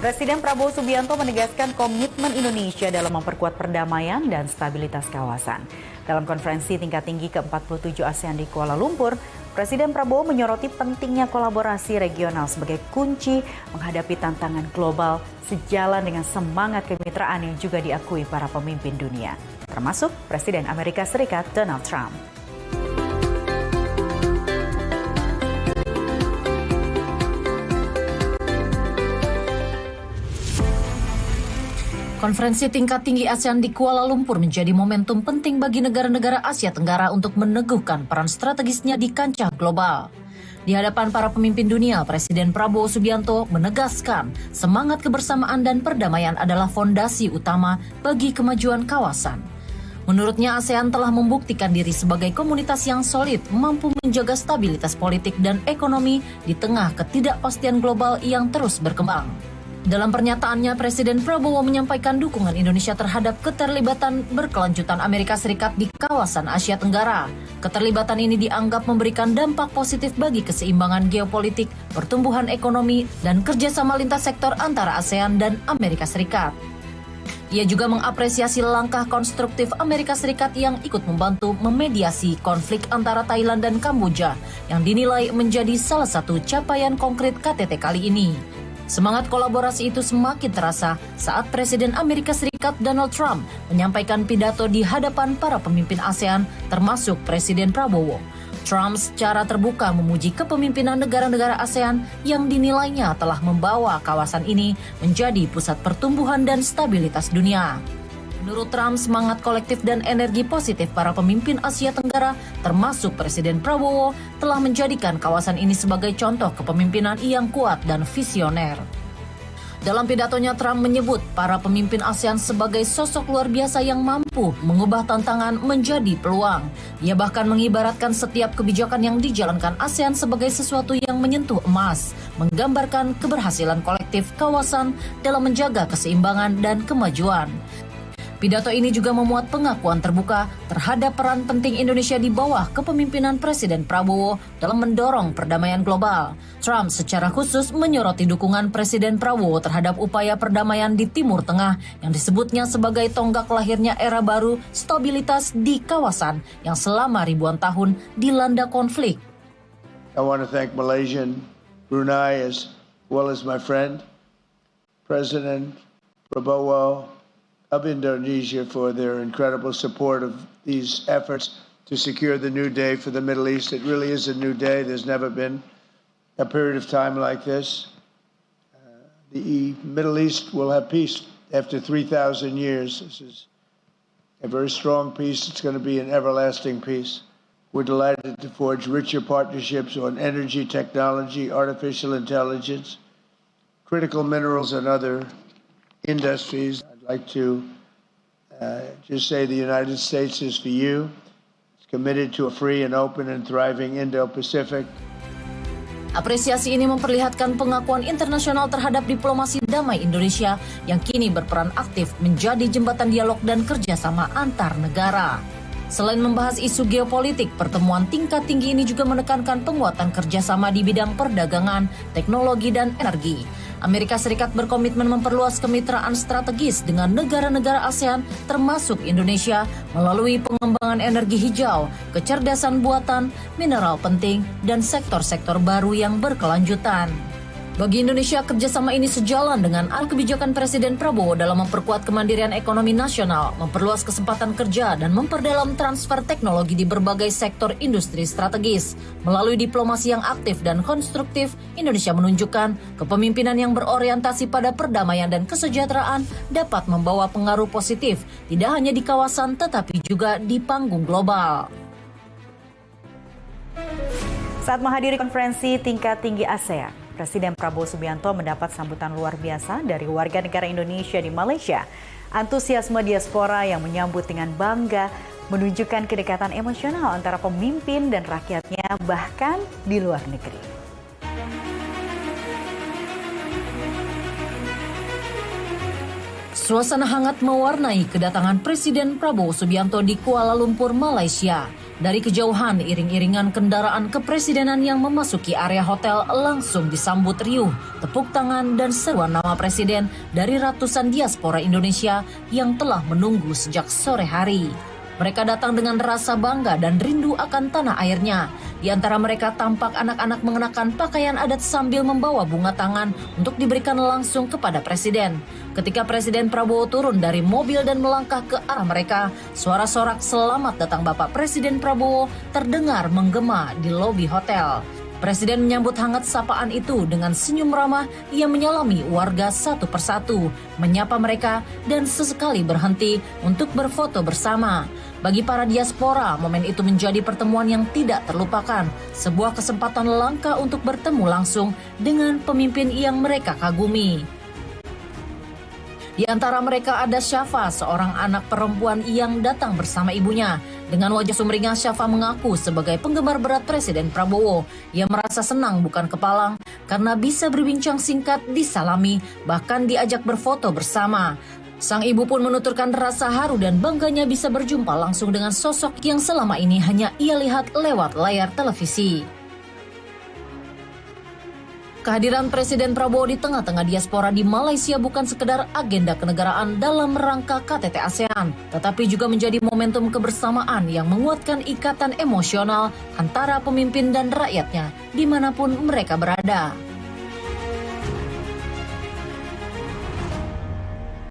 Presiden Prabowo Subianto menegaskan komitmen Indonesia dalam memperkuat perdamaian dan stabilitas kawasan. Dalam konferensi tingkat tinggi ke-47 ASEAN di Kuala Lumpur, Presiden Prabowo menyoroti pentingnya kolaborasi regional sebagai kunci menghadapi tantangan global sejalan dengan semangat kemitraan yang juga diakui para pemimpin dunia, termasuk Presiden Amerika Serikat Donald Trump. Konferensi tingkat tinggi ASEAN di Kuala Lumpur menjadi momentum penting bagi negara-negara Asia Tenggara untuk meneguhkan peran strategisnya di kancah global. Di hadapan para pemimpin dunia, Presiden Prabowo Subianto menegaskan semangat kebersamaan dan perdamaian adalah fondasi utama bagi kemajuan kawasan. Menurutnya, ASEAN telah membuktikan diri sebagai komunitas yang solid, mampu menjaga stabilitas politik dan ekonomi di tengah ketidakpastian global yang terus berkembang. Dalam pernyataannya, Presiden Prabowo menyampaikan dukungan Indonesia terhadap keterlibatan berkelanjutan Amerika Serikat di kawasan Asia Tenggara. Keterlibatan ini dianggap memberikan dampak positif bagi keseimbangan geopolitik, pertumbuhan ekonomi, dan kerjasama lintas sektor antara ASEAN dan Amerika Serikat. Ia juga mengapresiasi langkah konstruktif Amerika Serikat yang ikut membantu memediasi konflik antara Thailand dan Kamboja yang dinilai menjadi salah satu capaian konkret KTT kali ini. Semangat kolaborasi itu semakin terasa saat Presiden Amerika Serikat Donald Trump menyampaikan pidato di hadapan para pemimpin ASEAN, termasuk Presiden Prabowo. Trump secara terbuka memuji kepemimpinan negara-negara ASEAN yang dinilainya telah membawa kawasan ini menjadi pusat pertumbuhan dan stabilitas dunia. Menurut Trump, semangat kolektif dan energi positif para pemimpin Asia Tenggara, termasuk Presiden Prabowo, telah menjadikan kawasan ini sebagai contoh kepemimpinan yang kuat dan visioner. Dalam pidatonya, Trump menyebut para pemimpin ASEAN sebagai sosok luar biasa yang mampu mengubah tantangan menjadi peluang. Ia bahkan mengibaratkan setiap kebijakan yang dijalankan ASEAN sebagai sesuatu yang menyentuh emas, menggambarkan keberhasilan kolektif kawasan dalam menjaga keseimbangan dan kemajuan. Pidato ini juga memuat pengakuan terbuka terhadap peran penting Indonesia di bawah kepemimpinan Presiden Prabowo dalam mendorong perdamaian global. Trump secara khusus menyoroti dukungan Presiden Prabowo terhadap upaya perdamaian di Timur Tengah yang disebutnya sebagai tonggak lahirnya era baru stabilitas di kawasan yang selama ribuan tahun dilanda konflik. I want to thank Malaysia and Brunei as well as my friend, President Prabowo of Indonesia, for their incredible support of these efforts to secure the new day for the Middle East. It really is a new day. There's never been a period of time like this. The Middle East will have peace after 3,000 years. This is a very strong peace. It's going to be an everlasting peace. We're delighted to forge richer partnerships on energy technology, artificial intelligence, critical minerals, and other industries. I'd like to just say the United States is for you. It's committed to a free and open and thriving Indo-Pacific. Apresiasi ini memperlihatkan pengakuan internasional terhadap diplomasi damai Indonesia yang kini berperan aktif menjadi jembatan dialog dan kerjasama antar negara. Selain membahas isu geopolitik, pertemuan tingkat tinggi ini juga menekankan penguatan kerjasama di bidang perdagangan, teknologi, dan energi. Amerika Serikat berkomitmen memperluas kemitraan strategis dengan negara-negara ASEAN termasuk Indonesia melalui pengembangan energi hijau, kecerdasan buatan, mineral penting, dan sektor-sektor baru yang berkelanjutan. Bagi Indonesia, kerjasama ini sejalan dengan kebijakan Presiden Prabowo dalam memperkuat kemandirian ekonomi nasional, memperluas kesempatan kerja, dan memperdalam transfer teknologi di berbagai sektor industri strategis. Melalui diplomasi yang aktif dan konstruktif, Indonesia menunjukkan kepemimpinan yang berorientasi pada perdamaian dan kesejahteraan dapat membawa pengaruh positif, tidak hanya di kawasan tetapi juga di panggung global. Saat menghadiri konferensi tingkat tinggi ASEAN, Presiden Prabowo Subianto mendapat sambutan luar biasa dari warga negara Indonesia di Malaysia. Antusiasme diaspora yang menyambut dengan bangga menunjukkan kedekatan emosional antara pemimpin dan rakyatnya bahkan di luar negeri. Suasana hangat mewarnai kedatangan Presiden Prabowo Subianto di Kuala Lumpur, Malaysia. Dari kejauhan, iring-iringan kendaraan kepresidenan yang memasuki area hotel langsung disambut riuh, tepuk tangan dan seruan nama presiden dari ratusan diaspora Indonesia yang telah menunggu sejak sore hari. Mereka datang dengan rasa bangga dan rindu akan tanah airnya. Di antara mereka tampak anak-anak mengenakan pakaian adat sambil membawa bunga tangan untuk diberikan langsung kepada presiden. Ketika Presiden Prabowo turun dari mobil dan melangkah ke arah mereka, suara sorak "Selamat datang Bapak Presiden Prabowo" terdengar menggema di lobi hotel. Presiden menyambut hangat sapaan itu dengan senyum ramah. Ia menyalami warga satu persatu, menyapa mereka dan sesekali berhenti untuk berfoto bersama. Bagi para diaspora, momen itu menjadi pertemuan yang tidak terlupakan, sebuah kesempatan langka untuk bertemu langsung dengan pemimpin yang mereka kagumi. Di antara mereka ada Syafa, seorang anak perempuan yang datang bersama ibunya. Dengan wajah sumringah, Syafa mengaku sebagai penggemar berat Presiden Prabowo. Ia merasa senang bukan kepalang karena bisa berbincang singkat, disalami, bahkan diajak berfoto bersama. Sang ibu pun menuturkan rasa haru dan bangganya bisa berjumpa langsung dengan sosok yang selama ini hanya ia lihat lewat layar televisi. Kehadiran Presiden Prabowo di tengah-tengah diaspora di Malaysia bukan sekedar agenda kenegaraan dalam rangka KTT ASEAN, tetapi juga menjadi momentum kebersamaan yang menguatkan ikatan emosional antara pemimpin dan rakyatnya dimanapun mereka berada.